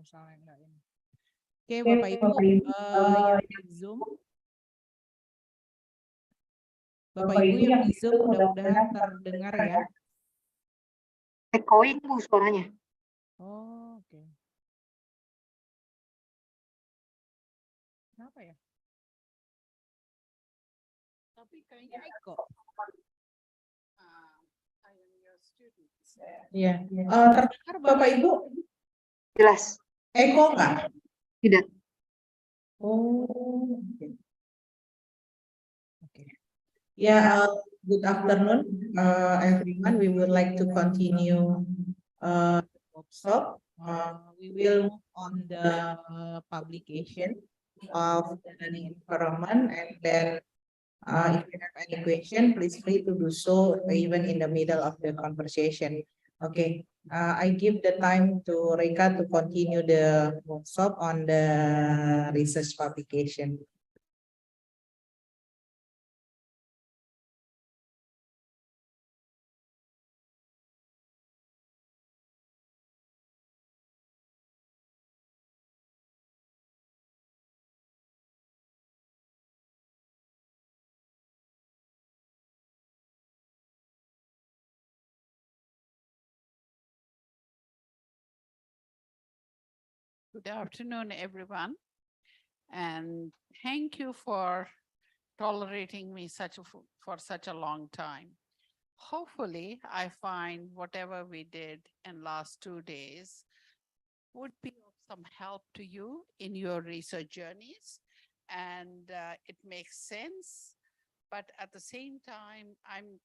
misalnya enggak ini. Oke, Bapak Ibu, yang di Zoom. Bapak Ibu yang di Zoom mudah-mudahan terdengar ya. Echoing Bu suaranya. Oh, oke. Kenapa ya? Tapi kayaknya echo. Iya. Terdengar Bapak Ibu? Jelas. Echo nggak? Tidak. Oh, okay. Yeah, good afternoon, everyone. We would like to continue workshop. We will move on the publication of the learning environment, and then if you have any question, please free to do so even in the middle of the conversation. Okay, I give the time to Rekha to continue the workshop on the research publication. Good afternoon, everyone. And thank you for tolerating me for such a long time. Hopefully, I find whatever we did in last 2 days would be of some help to you in your research journeys. And it makes sense. But at the same time, I'm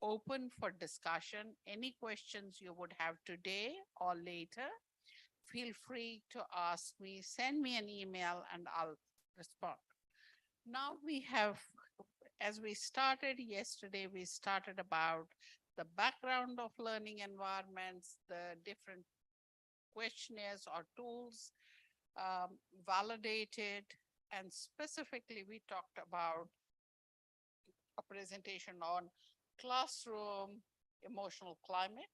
open for discussion. Any questions you would have today or later, feel free to ask me, send me an email and I'll respond. Now we have, as we started yesterday, we started about the background of learning environments, the different questionnaires or tools validated, and specifically we talked about a presentation on classroom emotional climate,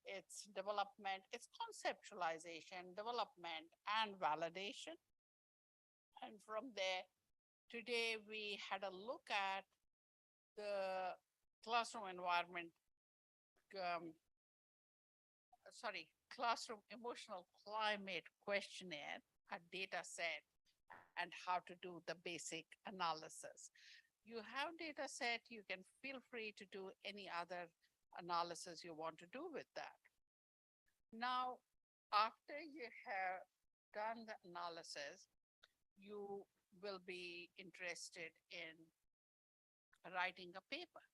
its development, its conceptualization, development, and validation. And from there, today we had a look at the classroom environment, classroom emotional climate questionnaire, a data set, and how to do the basic analysis. You have data set, you can feel free to do any other analysis you want to do with that. Now, after you have done the analysis, you will be interested in writing a paper,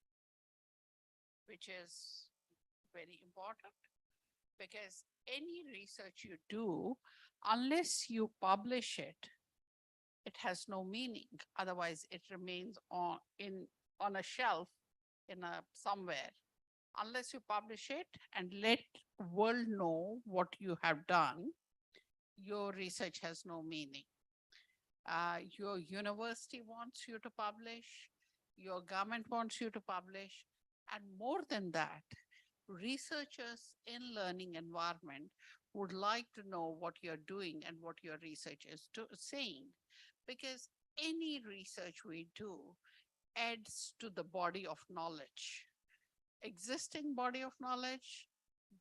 which is very important because any research you do, unless you publish it, it has no meaning. Otherwise, it remains on a shelf somewhere. Unless you publish it and let world know what you have done, your research has no meaning. Your university wants you to publish, your government wants you to publish, and more than that, researchers in learning environment would like to know what you're doing and what your research is saying, because any research we do adds to the body of knowledge. Existing body of knowledge,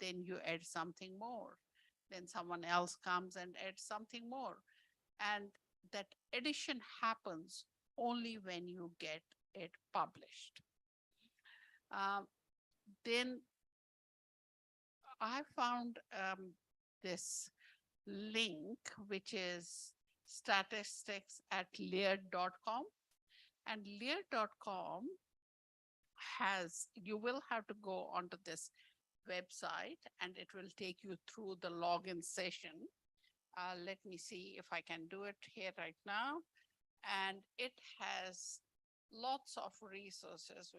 then you add something more. Then someone else comes and adds something more. And that addition happens only when you get it published. Then I found this link, which is statistics at LER.com. And LER.com you will have to go onto this website and it will take you through the login session. Let me see if I can do it here right now. And it has lots of resources.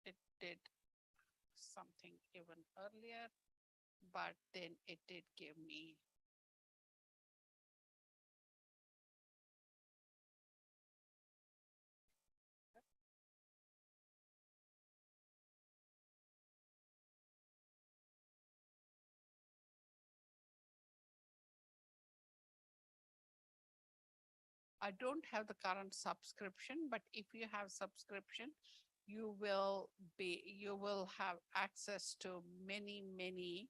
It did something even earlier, but then it did give me I don't have the current subscription, but if you have subscription, you will have access to many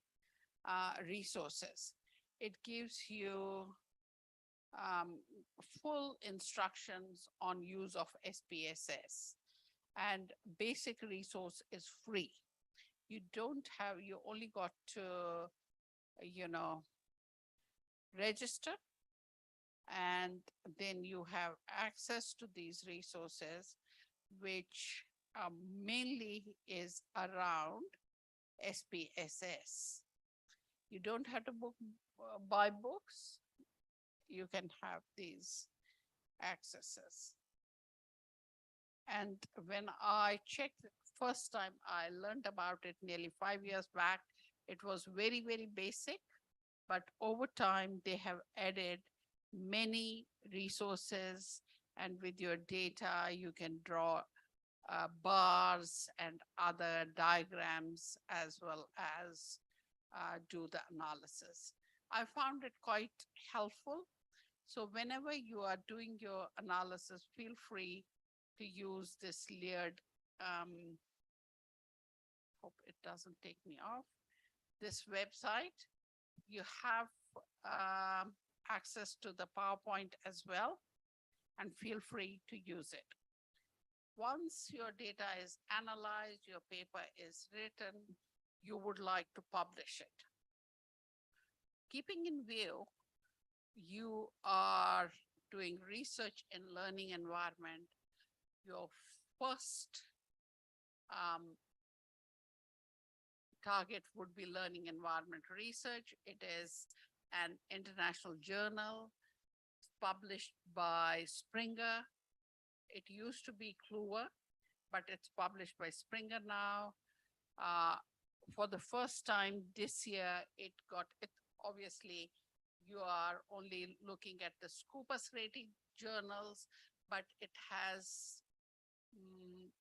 resources. It gives you full instructions on use of SPSS, and basic resource is free. You only got to, register, and then you have access to these resources, which mainly is around SPSS. You don't have to buy books. You can have these accesses. And when I checked, first time I learned about it nearly 5 years back, it was very basic, but over time they have added many resources, and with your data, you can draw bars and other diagrams as well as do the analysis. I found it quite helpful. So whenever you are doing your analysis, feel free to use this layered, hope it doesn't take me off, this website. You have access to the PowerPoint as well, and feel free to use it. Once your data is analyzed, your paper is written, you would like to publish it. Keeping in view, you are doing research in learning environment, your first target would be learning environment research. It is an international journal published by Springer. It used to be Kluwer, but it's published by Springer now. For the first time this year, it obviously, you are only looking at the Scopus rating journals, but it has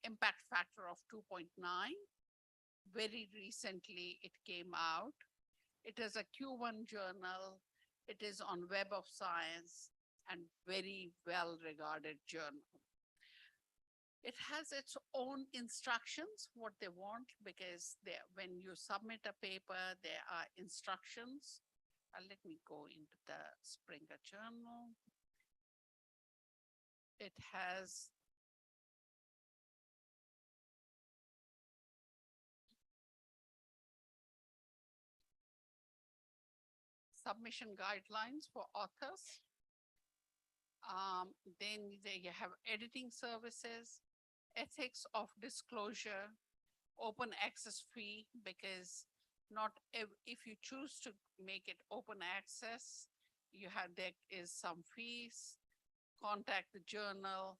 impact factor of 2.9. Very recently, it came out. It is a Q1 journal. It is on Web of Science and very well-regarded journal. It has its own instructions, what they want, because when you submit a paper, there are instructions. Let me go into the Springer journal. It has submission guidelines for authors. Then you have editing services, ethics of disclosure, open access fee, because not if you choose to make it open access, there is some fees. Contact the journal,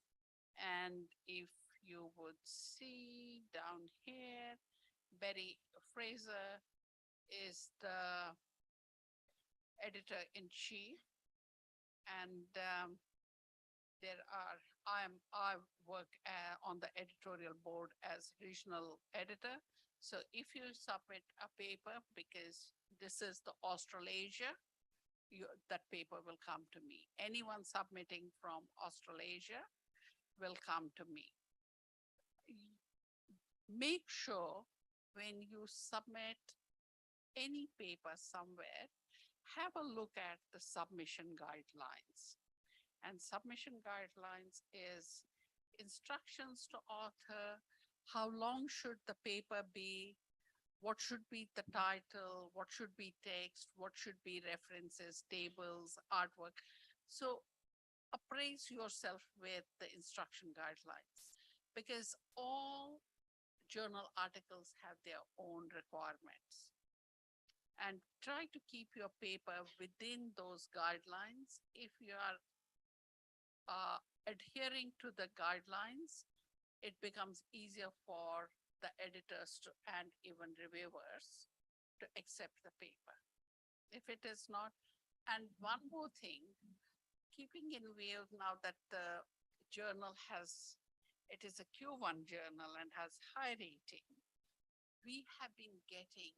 and if you would see down here, Betty Fraser is the editor-in-chief, and I work on the editorial board as regional editor. So if you submit a paper, because this is the Australasia, that paper will come to me. Anyone submitting from Australasia will come to me. Make sure when you submit any paper somewhere, have a look at the submission guidelines. And submission guidelines is instructions to author, how long should the paper be, what should be the title, what should be text, what should be references, tables, artwork. So appraise yourself with the instruction guidelines, because all journal articles have their own requirements. And try to keep your paper within those guidelines. If you are adhering to the guidelines, it becomes easier for the editors and even reviewers to accept the paper. If it is not, and one more thing, keeping in view now that the journal it is a Q1 journal and has high rating, we have been getting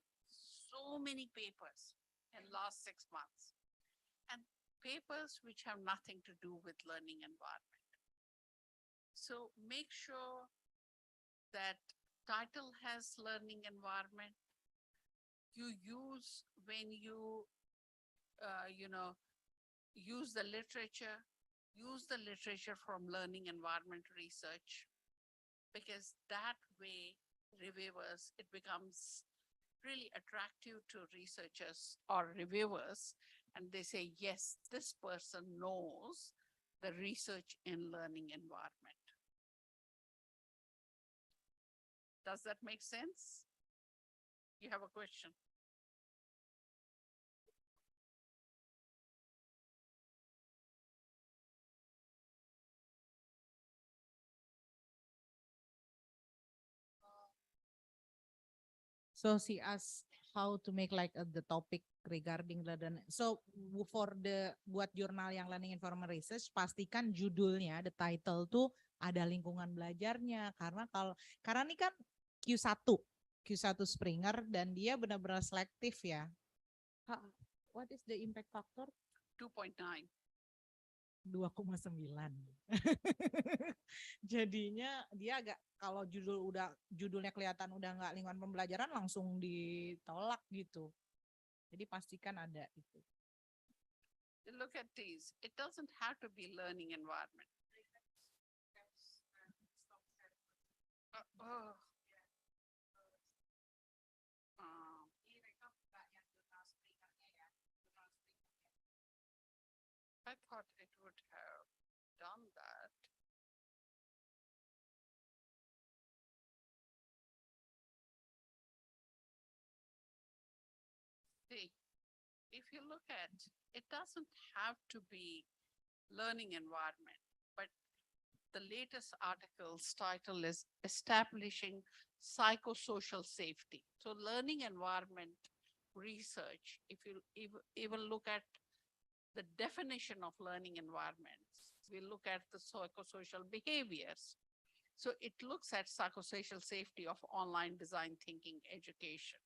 so many papers in last 6 months. And papers which have nothing to do with learning environment. So make sure that title has learning environment. You use when you, use the literature from learning environment research, because that way reviewers, it becomes really attractive to researchers or reviewers, and they say, yes, this person knows the research in learning environment. Does that make sense? You have a question? So she asked how to make like the topic regarding so buat jurnal yang learning environment research, pastikan judulnya, the title tuh ada lingkungan belajarnya, karena ini kan Q1 Springer dan dia benar-benar selektif ya. What is the impact factor? 2.9. 2,9. Jadinya dia agak, kalau judulnya kelihatan udah nggak lingkungan pembelajaran, langsung ditolak gitu. Jadi pastikan ada itu. Look at these. It doesn't have to be learning environment. I thought it would have done that. See, if you look at, it doesn't have to be learning environment, but the latest article's title is Establishing Psychosocial Safety. So learning environment research, if you even look at the definition of learning environments, we look at the psychosocial behaviors. So it looks at psychosocial safety of online design thinking education.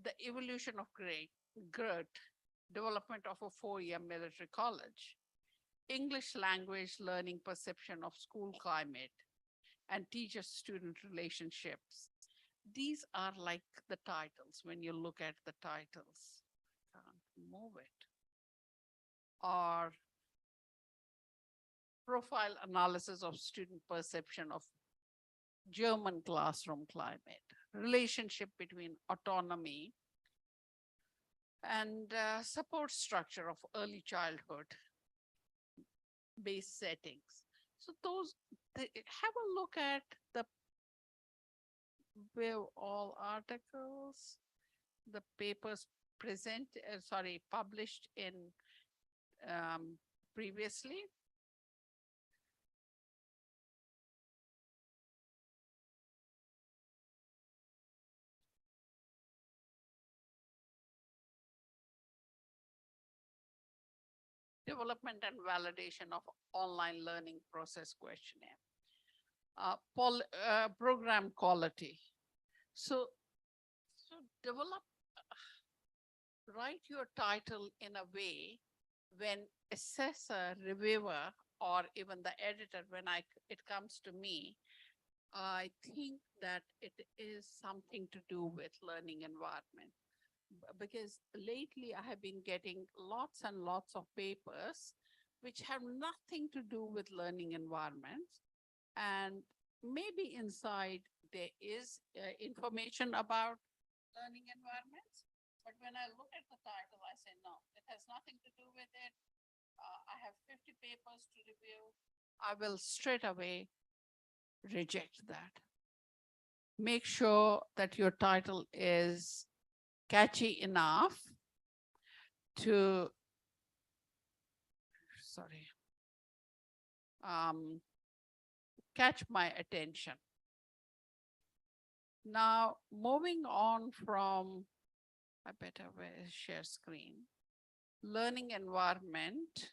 The evolution of GERT, development of a 4-year military college, English language learning perception of school climate, and teacher-student relationships. These are like the titles when you look at the titles. Can't move it. Or profile analysis of student perception of German classroom climate, relationship between autonomy and support structure of early childhood based settings. So have a look at the all articles, the papers published in previously. Development and validation of online learning process questionnaire. Program quality. So write your title in a way when assessor, reviewer, or even the editor, when it comes to me, I think that it is something to do with learning environment. Because lately I have been getting lots and lots of papers which have nothing to do with learning environments. And maybe inside there is information about learning environments. But when I look at the title, I say, no, it has nothing to do with it. I have 50 papers to review. I will straight away reject that. Make sure that your title is catchy enough to, catch my attention. Now, moving on from, I better share screen, learning environment.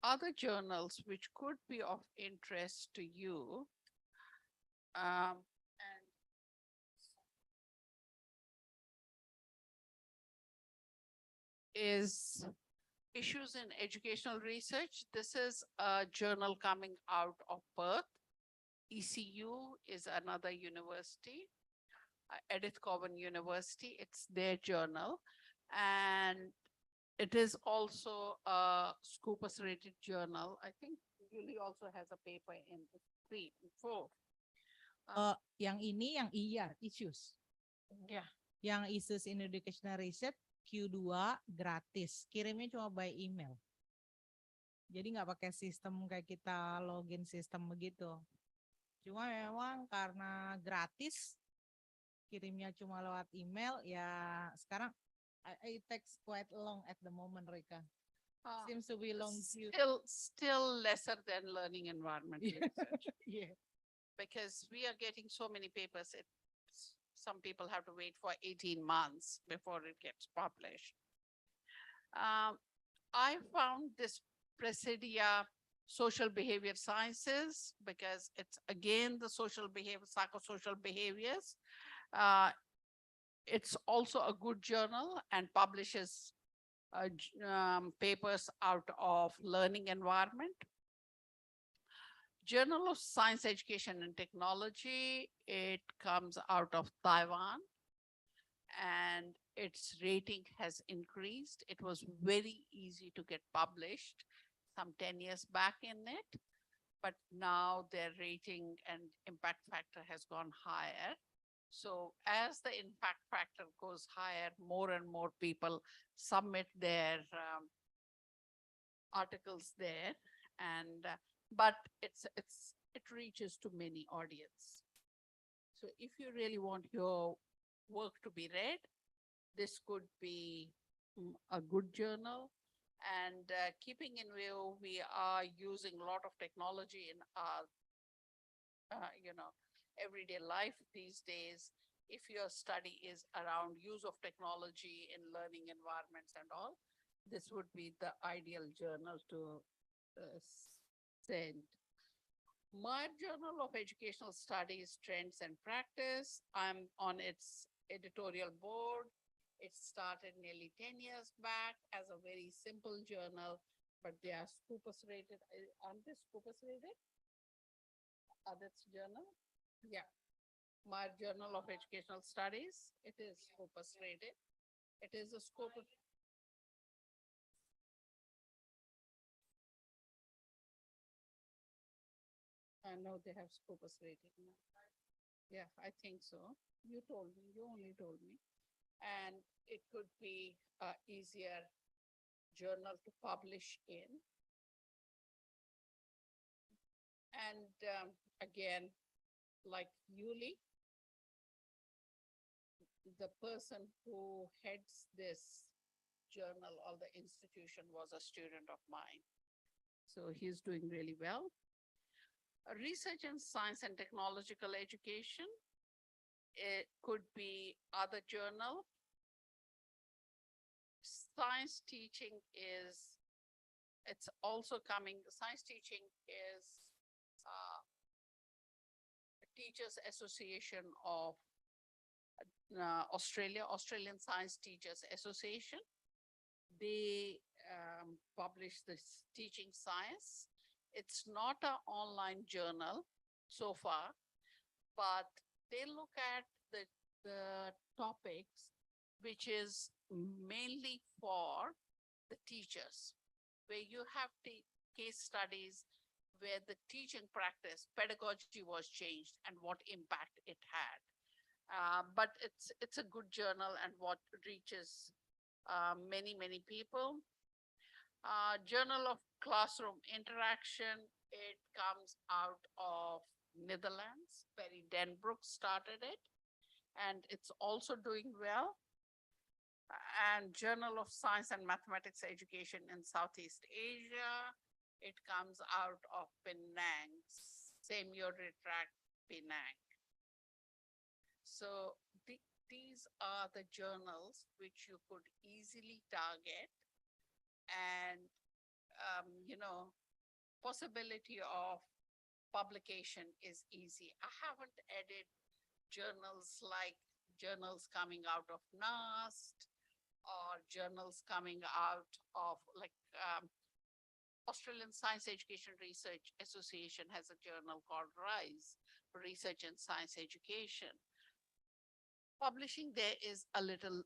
Other journals which could be of interest to you, and is Issues in Educational Research. This is a journal coming out of Perth. ECU is another university, Edith Cowan University. It's their journal. And it is also a Scopus rated journal. I think Yuli also has a paper in 3 and 4. Yang ini yang IR, issues. Yeah. Yang issues in educational research Q2 gratis. Kirimnya cuma by email. Jadi nggak pakai sistem kayak kita login sistem begitu. Cuma memang karena gratis, kirimnya cuma lewat email, ya sekarang it takes quite long at the moment, Rekha. Seems to be long. Still lesser than learning environment research. Yeah. Because we are getting so many papers, some people have to wait for 18 months before it gets published. I found this Presidia Social Behavior Sciences because it's again the social behavior, psychosocial behaviors. It's also a good journal and publishes papers out of learning environment. Journal of Science, Education and Technology, it comes out of Taiwan and its rating has increased. It was very easy to get published some 10 years back in it, but now their rating and impact factor has gone higher. So as the impact factor goes higher, more and more people submit their articles there, and but it reaches to many audience. So if you really want your work to be read, this could be a good journal. And keeping in view, we are using a lot of technology in our, everyday life these days. If your study is around use of technology in learning environments and all, this would be the ideal journal to send. My Journal of Educational Studies, Trends and Practice, I'm on its editorial board. It started nearly 10 years back as a very simple journal, but they are Scopus rated. Aren't they Scopus rated? That's journal? Yeah. My Journal of Educational Studies, it is Scopus rated. It is a Scopus. I know they have Scopus rating now. Yeah, I think so. You only told me. And it could be an easier journal to publish in. And again, like Yuli, the person who heads this journal or the institution was a student of mine. So he's doing really well. Research in Science and Technological Education. It could be other journal. Science teaching is, it's also coming, science teaching is Teachers Association of Australia, Australian Science Teachers Association. They publish this teaching science. It's not an online journal so far, but they look at the topics, which is mainly for the teachers, where you have case studies where the teaching practice, pedagogy was changed and what impact it had. But it's a good journal and what reaches many, many people. Journal of Classroom Interaction, it comes out of Netherlands. Perry Den Broek started it, and it's also doing well. And Journal of Science and Mathematics Education in Southeast Asia, it comes out of Penang, Semyo Retract Penang. So these are the journals which you could easily target, and possibility of publication is easy. I haven't added journals like journals coming out of NAST or journals coming out of like Australian Science Education Research Association has a journal called RISE, Research and Science Education. Publishing there is a little,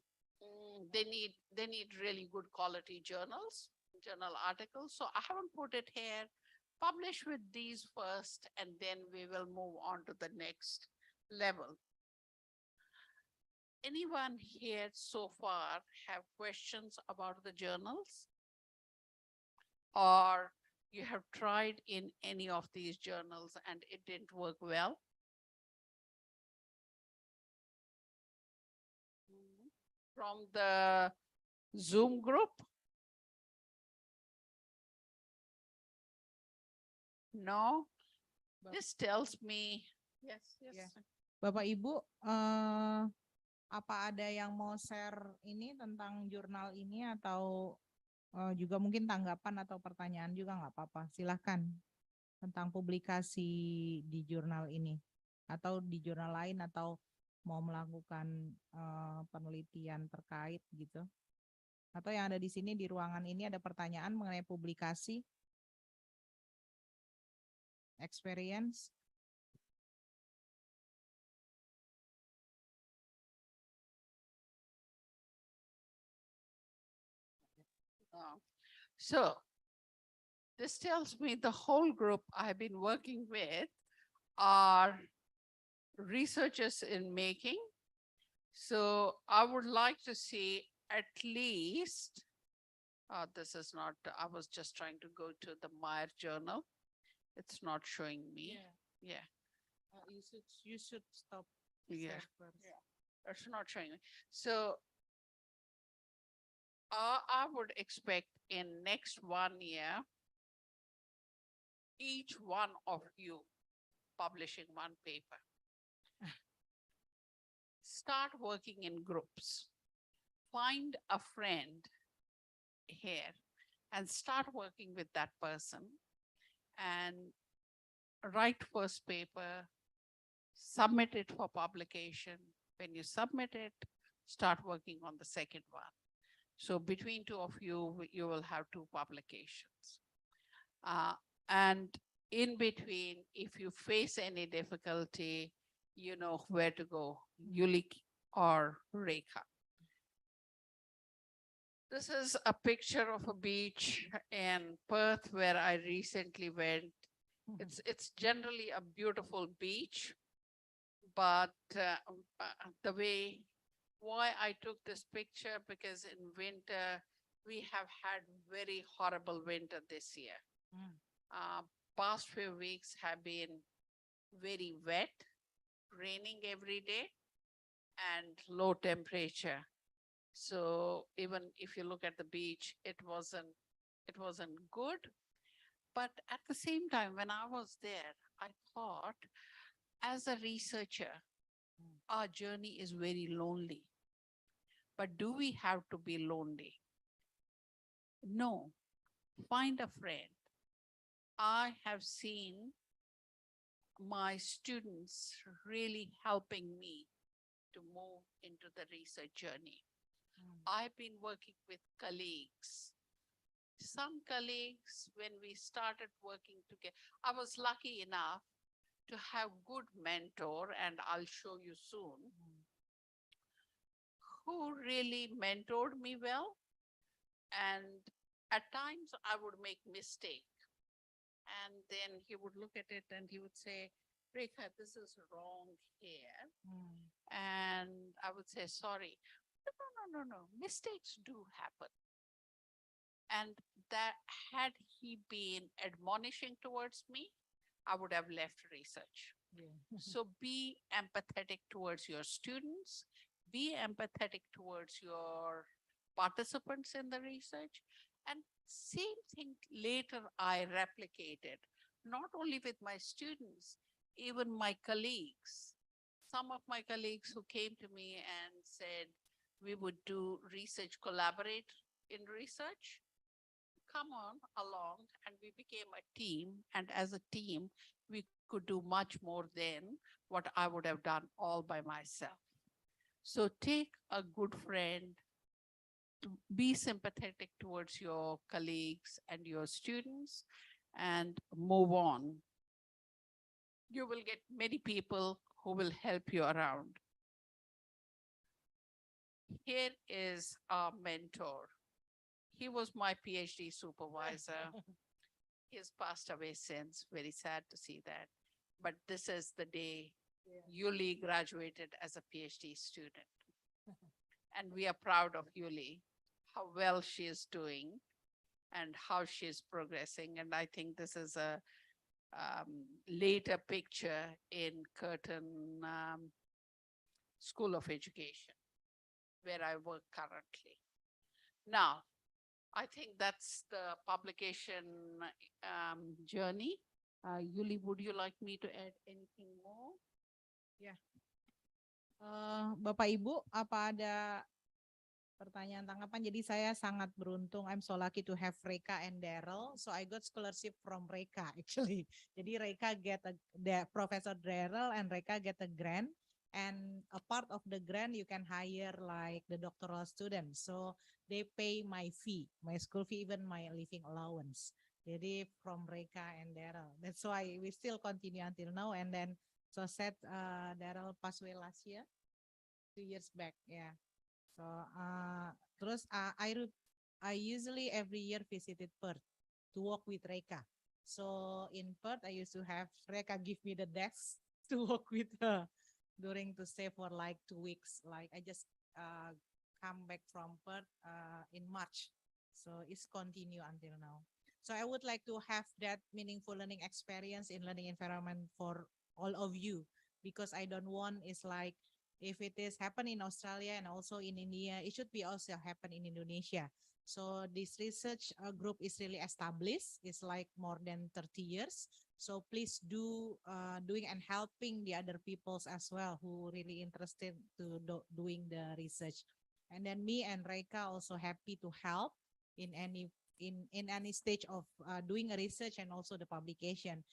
they need really good quality journal articles. So I haven't put it here. Publish with these first, and then we will move on to the next level. Anyone here so far have questions about the journals? Or you have tried in any of these journals and it didn't work well? From the Zoom group? No? This tells me, yes, yes. Yeah. Bapak Ibu, apa ada yang mau share ini tentang jurnal ini atau juga mungkin tanggapan atau pertanyaan juga nggak apa-apa. Silahkan tentang publikasi di jurnal ini atau di jurnal lain atau mau melakukan penelitian terkait gitu. Atau yang ada di sini di ruangan ini ada pertanyaan mengenai publikasi, experience. So this tells me the whole group I've been working with are researchers in making. So I would like to see at least, this is not, I was just trying to go to the Meyer journal. It's not showing me. Yeah. You should stop. Yeah. It's not showing me. So I would expect in next 1 year, each one of you publishing one paper. Start working in groups. Find a friend here and start working with that person and write first paper, submit it for publication. When you submit it, start working on the second one. So between two of you, you will have 2 publications. And in between, if you face any difficulty, you know where to go, Yuli or Rekha. This is a picture of a beach in Perth where I recently went. It's generally a beautiful beach, but the way why I took this picture, because in winter, we have had very horrible winter this year. Past few weeks have been very wet, raining every day, and low temperature. So even if you look at the beach, it wasn't good. But at the same time, when I was there, I thought, as a researcher, our journey is very lonely. But do we have to be lonely? No. Find a friend. I have seen my students really helping me to move into the research journey. I've been working with colleagues. Some colleagues, when we started working together, I was lucky enough to have good mentor, and I'll show you soon, who really mentored me well. And at times I would make mistake. And then he would look at it and he would say, Rekha, this is wrong here. And I would say, sorry. No. Mistakes do happen. And that had he been admonishing towards me, I would have left research. So be empathetic towards your students, be empathetic towards your participants in the research. And same thing later I replicated, not only with my students, even my colleagues. Some of my colleagues who came to me and said, we would do research, collaborate in research, come on along, and we became a team. And as a team, we could do much more than what I would have done all by myself. So take a good friend, be sympathetic towards your colleagues and your students and move on. You will get many people who will help you around. Here is our mentor. He was my PhD supervisor. He has passed away since, very sad to see that. But this is the day Yuli graduated as a PhD student. And we are proud of Yuli, how well she is doing and how she is progressing. And I think this is a later picture in Curtin School of Education, where I work currently. Now, I think that's the publication journey. Yuli, would you like me to add anything more? Bapak Ibu, apa ada pertanyaan tanggapan? Jadi saya sangat beruntung. I'm so lucky to have Rekha and Daryl. So I got scholarship from Rekha actually. Jadi Rekha get Professor Daryl and Rekha get a grant. And a part of the grant you can hire like the doctoral students. So they pay my fee, my school fee, even my living allowance. Jadi from Rekha and Daryl. That's why we still continue until now. And then so sad Daryl passed away last year, 2 years back. Yeah. So terus I usually every year visited Perth to work with Rekha. So in Perth I used to have Rekha give me the desk to work with her during to stay for like 2 weeks. Like I just come back from Perth in March. So it's continue until now. So I would like to have that meaningful learning experience in learning environment for all of you, because I don't want is like if it is happen in Australia and also in India, it should be also happen in Indonesia. So this research group is really established. It's like more than 30 years. So please do doing and helping the other peoples as well who really interested to doing the research. And then me and Rekha also happy to help in any stage of doing a research and also the publication.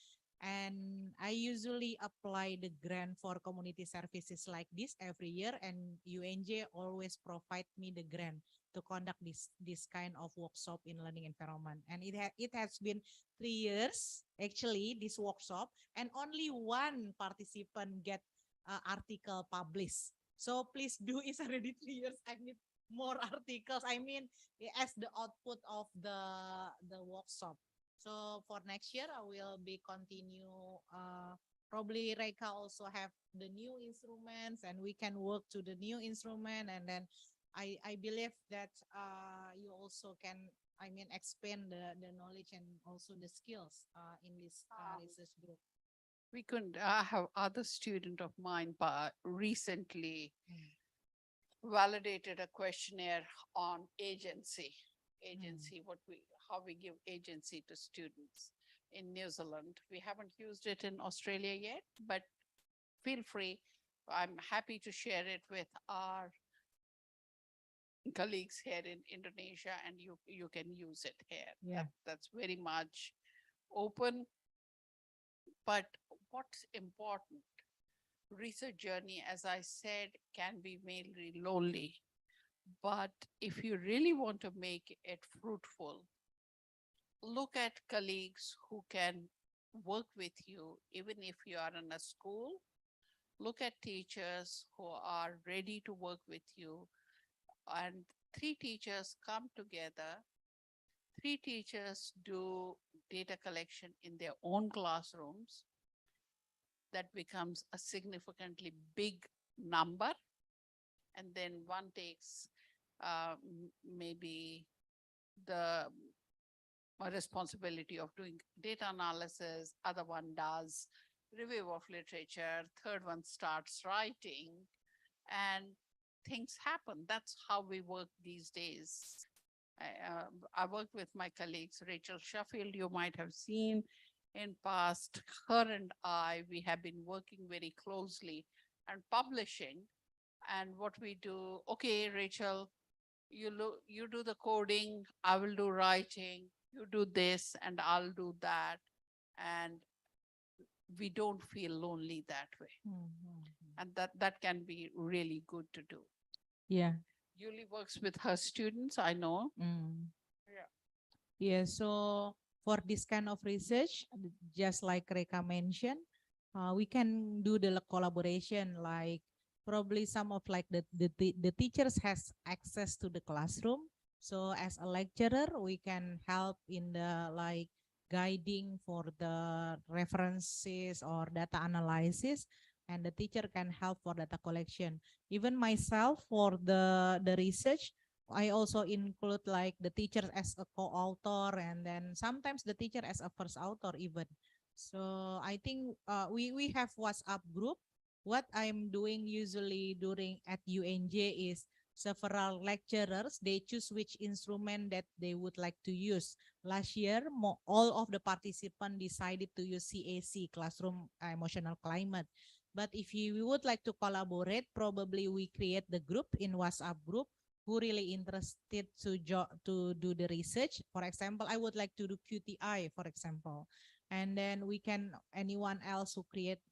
And I usually apply the grant for community services like this every year, and UNJ always provide me the grant to conduct this kind of workshop in learning environment. And it has been 3 years actually this workshop, and only one participant get article published. So please do, it's already 3 years. I need more articles. I mean, as the output of the workshop. So for next year, I will be continue. Probably Rekha also have the new instruments, and we can work to the new instrument. And then I believe that you also can, I mean, expand the knowledge and also the skills in this research group. We couldn't. I have other student of mine, but recently validated a questionnaire on agency. How we give agency to students in New Zealand. We haven't used it in Australia yet, but feel free. I'm happy to share it with our colleagues here in Indonesia, and you can use it here. Yeah. That's very much open. But what's important? Research journey, as I said, can be mainly lonely. But if you really want to make it fruitful, look at colleagues who can work with you, even if you are in a school. Look at teachers who are ready to work with you. And 3 teachers come together. 3 teachers do data collection in their own classrooms. That becomes a significantly big number. And then one takes maybe the responsibility of doing data analysis, other one does review of literature, third one starts writing, and things happen. That's how we work these days. I work with my colleagues, Rachel Sheffield, you might have seen in past, her and I, we have been working very closely and publishing. And what we do, okay, Rachel, you do the coding, I will do writing, you do this and I'll do that. And we don't feel lonely that way. And that can be really good to do. Yeah. Yuli works with her students, I know. Yeah. Yeah, so for this kind of research, just like Rekha mentioned, we can do the collaboration, like probably some of like the teachers has access to the classroom. So as a lecturer, we can help in the like guiding for the references or data analysis, and the teacher can help for data collection. Even myself for the research, I also include like the teacher as a co-author, and then sometimes the teacher as a first author even. So I think we have WhatsApp group. What I'm doing usually during at UNJ is several lecturers, they choose which instrument that they would like to use. Last year, all of the participants decided to use CAC, Classroom Emotional Climate. But if you would like to collaborate, probably we create the group in WhatsApp group who really interested to do the research. For example, I would like to do QTI, for example, and then we can anyone else who create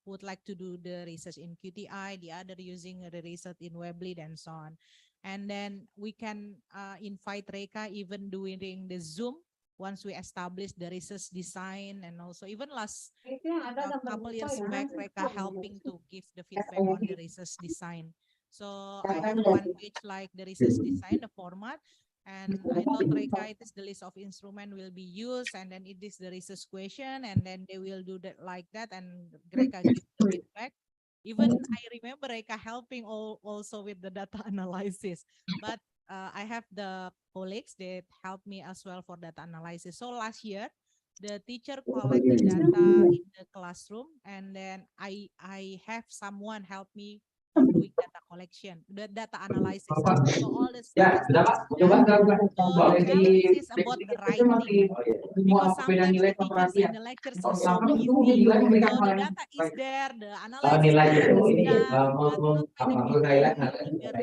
would like to do the research in QTI, the other using the research in Weebly and so on. And then we can invite Rekha even during the Zoom once we establish the research design, and also even last a couple years back, Rekha helping to give the feedback on the research design. So I have one page like the research design, the format, and I told Rekha it is the list of instrument will be used, and then it is the research question, and then they will do that like that, and Rekha give the feedback. Even I remember Rekha helping also with the data analysis, but I have the colleagues that help me as well for data analysis. So last year, the teacher collect the data in the classroom, and then I have someone help me for doing data collection, the data analysis. So all the statistics is done. So the challenge is about the writing, because sometimes the teachers and the lectures is so busy. So the data is there, the analysis part is done, but not many people really eager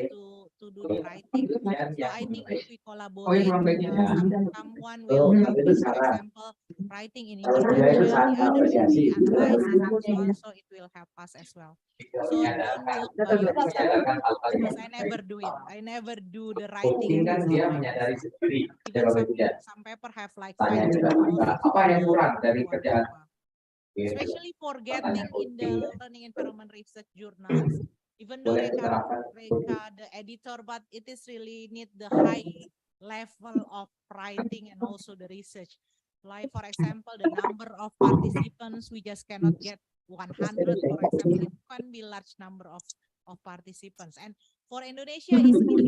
to do the writing. So I think if we collaborate, someone will help me, for example, writing in introduction, the other will be analysis and so on. So it will help us as well. So don't look your result, because I never do it. I never do the writing in result my result. Even some paper have like 5 pages, especially for getting in the learning environment research journals. Even though Rekha the editor, but it is really need the high level of writing and also the research. Like for example, the number of participants, we just cannot get 100, for example. It can be large number of participants. And for Indonesia is easy,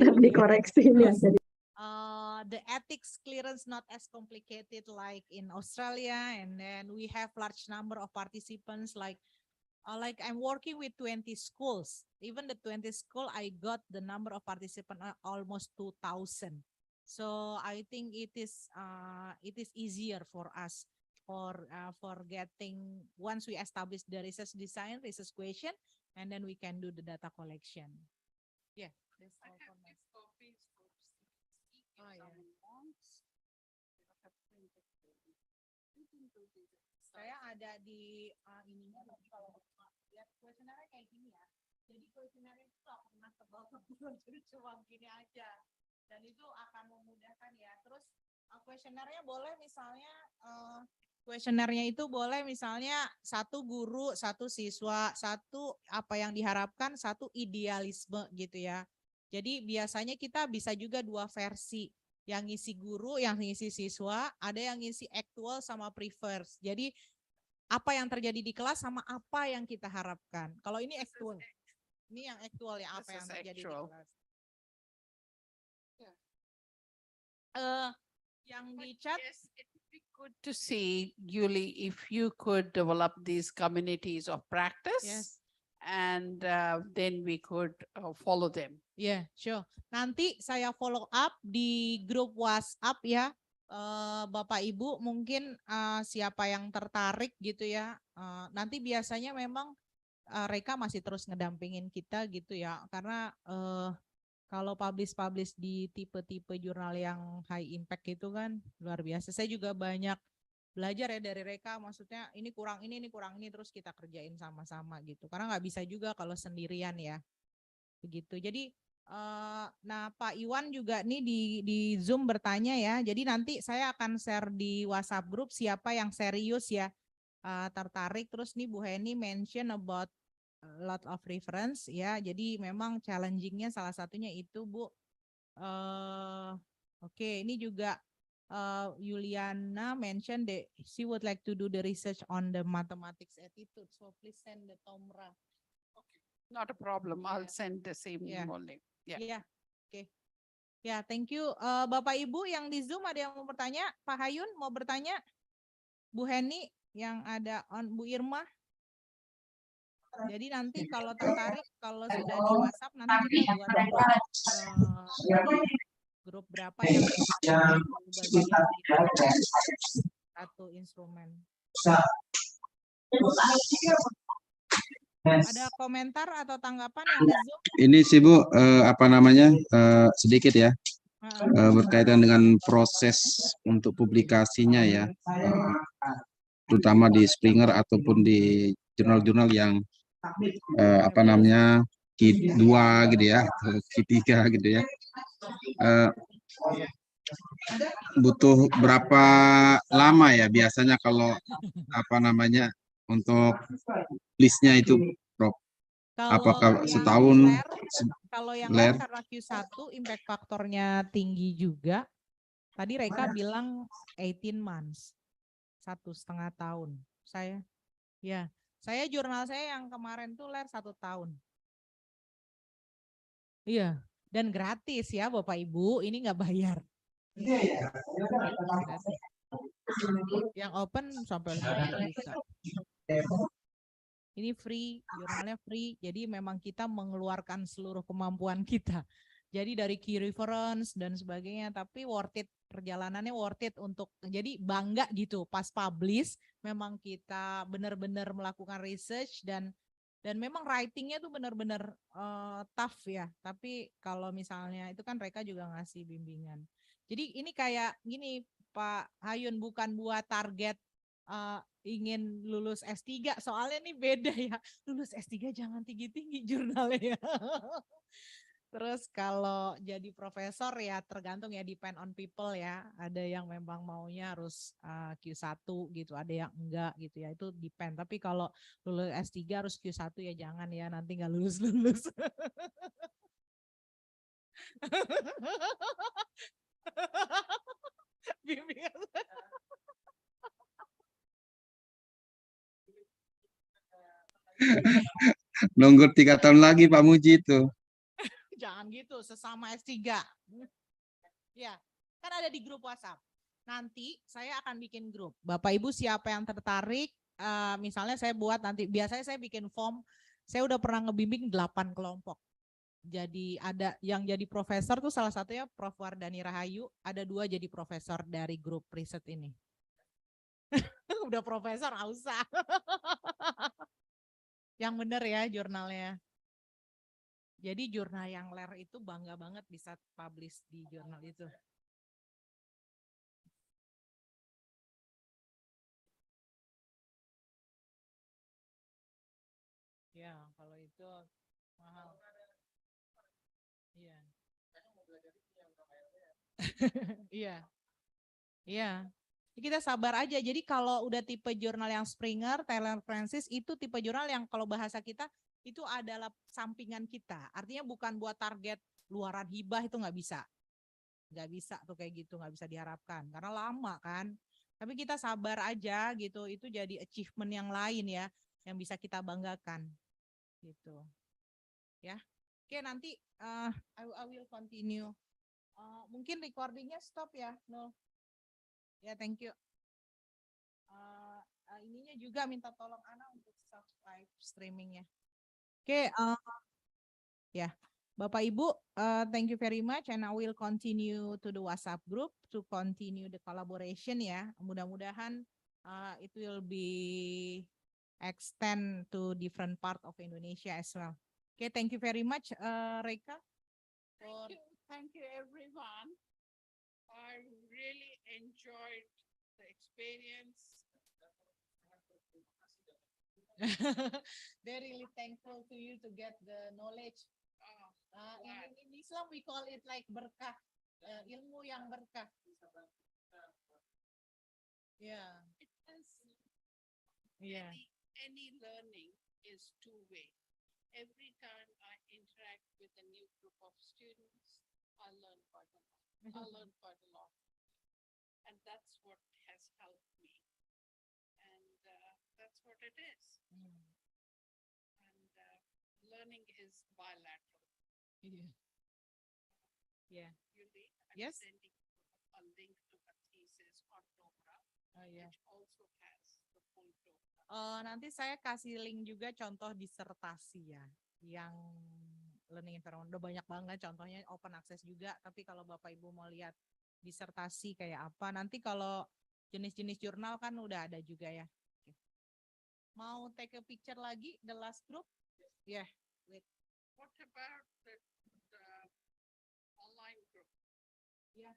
the ethics clearance not as complicated like in Australia, and then we have large number of participants like I'm working with 20 schools. Even the 20 school, I got the number of participants almost 2,000. So I think it is easier for us for getting, once we establish the research design, research question, and then we can do the data collection. Yeah, that's all for my. Oh, yeah. Saya ada di ininya, kalau lihat kuesionernya kayak gini ya. Jadi kuesionernya itu nggak pernah tebal-tebal, jadi cuma gini aja. Dan itu akan memudahkan ya. Terus kuesionernya boleh misalnya kuesionernya itu boleh misalnya satu guru, satu siswa, satu apa yang diharapkan, satu idealisme gitu ya. Jadi biasanya kita bisa juga dua versi. Yang ngisi guru, yang ngisi siswa, ada yang ngisi actual sama prefers. Jadi apa yang terjadi di kelas sama apa yang kita harapkan. Kalau ini actual. Ini yang actual ya, apa yang terjadi di kelas. Yang di chat. Yes, it would be good to see, Yuli, if you could develop these communities of practice. Yes. And then we could follow them. Yeah, sure. Nanti saya follow up di grup WhatsApp ya, Bapak Ibu mungkin siapa yang tertarik gitu ya. Nanti biasanya memang Rekha masih terus ngedampingin kita gitu ya, karena kalau publish di tipe-tipe jurnal yang high impact itu kan luar biasa. Saya juga banyak belajar ya dari Rekha, maksudnya ini kurang ini terus kita kerjain sama-sama gitu. Karena nggak bisa juga kalau sendirian ya. Begitu. Jadi Nah, Pak Iwan juga nih di Zoom bertanya ya. Jadi nanti saya akan share di WhatsApp group siapa yang serius ya tertarik. Terus nih Bu Heni mention about a lot of reference ya. Jadi memang challengingnya salah satunya itu Bu. Oke, ini juga Yuliana mention that she would like to do the research on the mathematics attitude. So please send the Tomra. Not a problem. I'll send the same Yeah. morning. Yeah. Iya, oke. Ya, thank you. Bapak Ibu yang di Zoom ada yang mau bertanya? Pak Hayun mau bertanya? Bu Heni yang ada Bu Irma? Jadi nanti kalau tertarik, kalau sudah di WhatsApp nanti kita buat grup berapa yang bagian di satu instrumen. Ada komentar atau tanggapan yang di Zoom? Ini sih Bu, sedikit ya, berkaitan dengan proses untuk publikasinya ya, terutama di Springer ataupun di jurnal-jurnal yang Q2 gitu ya, atau Q3 gitu ya. Butuh berapa lama ya biasanya kalau untuk listnya itu, Prof? Apakah setahun? Kalau yang LER karena Q1 impact faktornya tinggi juga. Tadi Rekha bilang 18 months. 1,5 tahun. Saya jurnal saya yang kemarin tuh LER 1 tahun. Iya, dan gratis ya Bapak Ibu, ini nggak bayar. Gratis. Yang open sampai 50 juta. Ini free, jurnalnya free, jadi memang kita mengeluarkan seluruh kemampuan kita. Jadi dari key reference dan sebagainya, tapi worth it, perjalanannya worth it untuk, jadi bangga gitu, pas publish, memang kita benar-benar melakukan research dan memang writingnya tuh benar-benar tough ya, tapi kalau misalnya itu kan mereka juga ngasih bimbingan. Jadi ini kayak gini Pak Hayun, bukan buat target ingin lulus S3, soalnya nih beda ya, lulus S3 jangan tinggi-tinggi jurnalnya ya. Terus kalau jadi profesor ya tergantung ya, depend on people ya, ada yang memang maunya harus Q1 gitu, ada yang enggak gitu ya, itu depend. Tapi kalau lulus S3 harus Q1 ya jangan ya, nanti nggak lulus-lulus. Bimbingan. Nunggu 3 tahun lagi Pak Muji itu. Jangan gitu, sesama S3. Ya, kan ada di grup WhatsApp. Nanti saya akan bikin grup. Bapak Ibu siapa yang tertarik, misalnya saya buat nanti, biasanya saya bikin form, saya udah pernah ngebimbing 8 kelompok. Jadi ada yang jadi profesor tuh salah satunya Prof Wardani Rahayu, ada 2 jadi profesor dari grup riset ini. Udah profesor, nggak usah. Yang bener ya jurnalnya. Jadi jurnal yang LER itu bangga banget bisa publish di jurnal itu. Ya, kalau itu mahal. Iya. Iya. Iya. Kita sabar aja. Jadi kalau udah tipe jurnal yang Springer, Taylor Francis, itu tipe jurnal yang kalau bahasa kita itu adalah sampingan kita. Artinya bukan buat target luaran hibah, itu nggak bisa. Nggak bisa tuh kayak gitu, nggak bisa diharapkan. Karena lama kan. Tapi kita sabar aja gitu, itu jadi achievement yang lain ya, yang bisa kita banggakan. Gitu. Ya. Oke, nanti I will continue. Mungkin recordingnya stop ya, no. Ya, thank you. Ininya juga minta tolong Ana untuk stop live streamingnya. Oke, ya, Bapak Ibu, thank you very much, and I will continue to the WhatsApp group to continue the collaboration ya. Mudah-mudahan it will be extend to different part of Indonesia as well. Okay, thank you very much, Rekha. Thank you everyone. I really enjoyed the experience. They're really thankful to you to get the knowledge. In Islam we call it like berkah, ilmu yang berkah. Yeah. It has Yeah. any learning is two-way. Every time I interact with a new group of students, I learn quite a lot. I learn quite a lot. And that's what has helped me. And that's what it is. Mm. And learning is bilateral. Yeah. Yeah. Yuli, I'm Yes. sending a link to a thesis on Dobra, Oh yeah. which also has the full Dobra. Nanti saya kasih link juga contoh disertasi ya, yang learning environment. Udah banyak banget contohnya, open access juga. Tapi kalau Bapak Ibu mau lihat disertasi kayak apa, nanti kalau jenis-jenis jurnal kan udah ada juga ya. Oke. Mau take a picture lagi, the last group? Ya, yeah. Wait. What about the online group? Yeah.